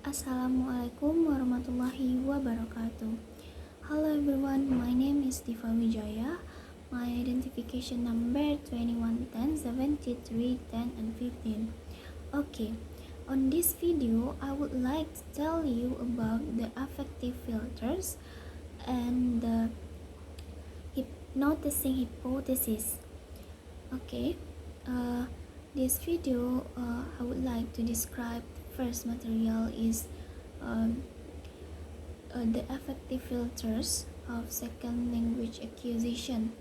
Assalamualaikum warahmatullahi wabarakatuh. Hello everyone, my name is Diva. My identification number 2110 73 10 and 15. Okay, on this video I would like to tell you about the affective filters and the noticing hypothesis. Okay, this video I would like to describe. First material is the affective filters of second language acquisition.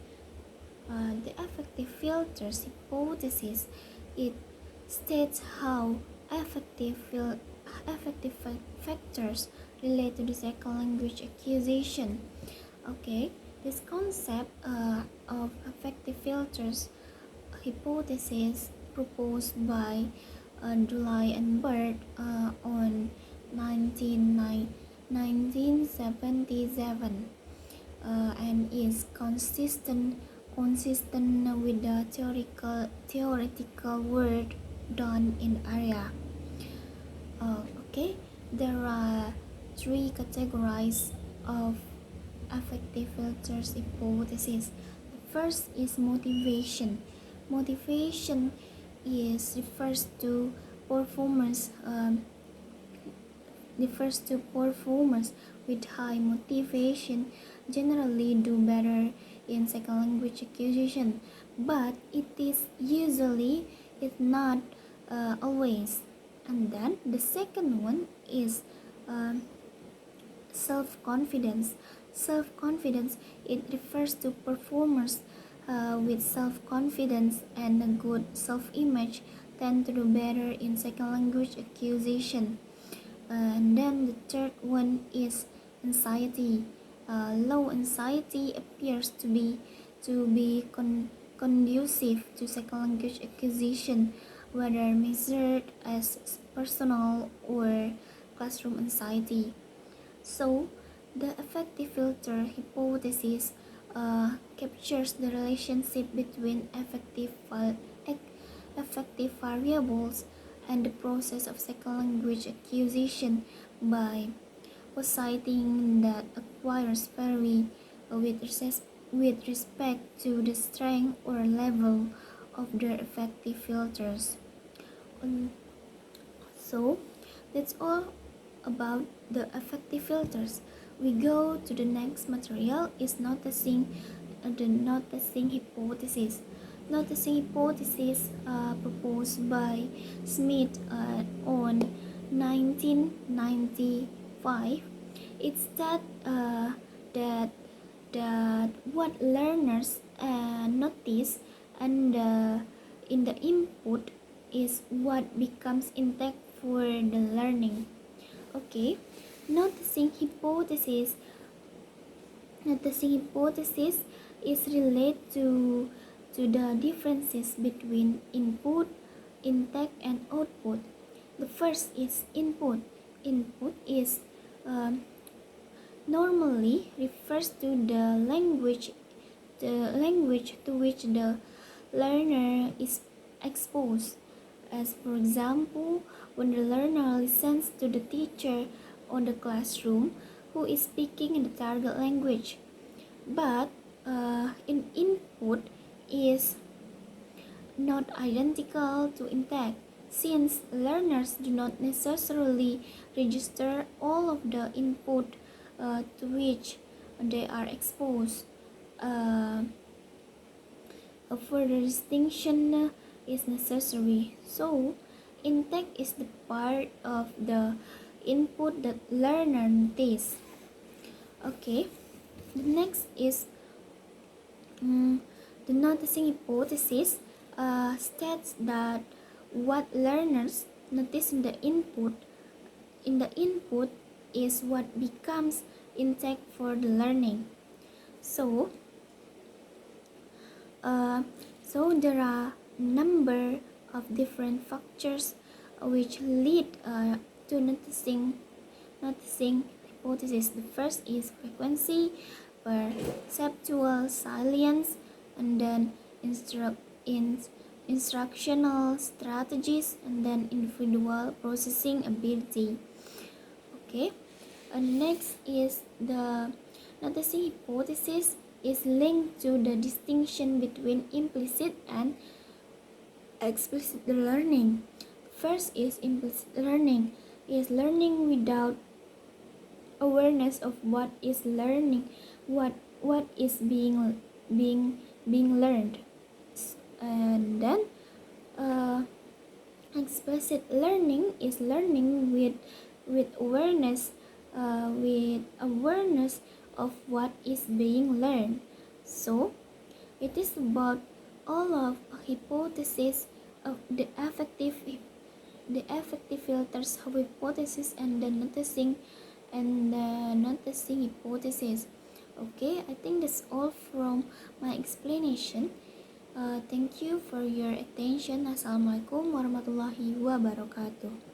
The affective filters hypothesis, it states how affective factors relate to the second language acquisition. Okay, this concept of affective filters hypothesis proposed by July and Bird on 1977 and is consistent with the theoretical work done in area. Okay, there are three categories of affective filters hypothesis. The first is motivation. Motivation refers to performance with high motivation generally do better in second language acquisition, but it is not always. And then the second one is self-confidence. Self-confidence, it refers to performers with self-confidence and a good self-image tend to do better in second language acquisition. And then the third one is anxiety. Low anxiety appears to be conducive to second language acquisition, whether measured as personal or classroom anxiety. So, the affective filter hypothesis captures the relationship between affective variables and the process of second language acquisition by positing that acquirers vary with respect to the strength or level of their affective filters. So, that's all about the affective filters. We go to the next material is noticing hypothesis. Noticing hypothesis proposed by Smith on 1995. It's that what learners notice and in the input is what becomes intact for the learning. Okay, noticing hypothesis is related to the differences between input, intake, and output. The first is input. Input is normally refers to the language to which the learner is exposed. As for example, when the learner listens to the teacher on the classroom who is speaking in the target language. But in input is not identical to intake, since learners do not necessarily register all of the input to which they are exposed. A further distinction is necessary. So, intake is the part of the input that learner notice. Okay, the next is the noticing hypothesis states that what learners notice in the input is what becomes intake for the learning. So there are number of different factors which lead to noticing hypothesis. The first is frequency, perceptual salience, and then instructional strategies, and then individual processing ability. Okay. Next is the noticing hypothesis is linked to the distinction between implicit and explicit learning. First is implicit learning, is learning without awareness of what is learning, what is being learned. And then uh, explicit learning is learning with awareness, of what is being learned. So it is about all of hypothesis of the affective filters hypothesis and the noticing hypothesis. Okay, I think that's all from my explanation. Thank you for your attention. Assalamualaikum warahmatullahi wabarakatuh.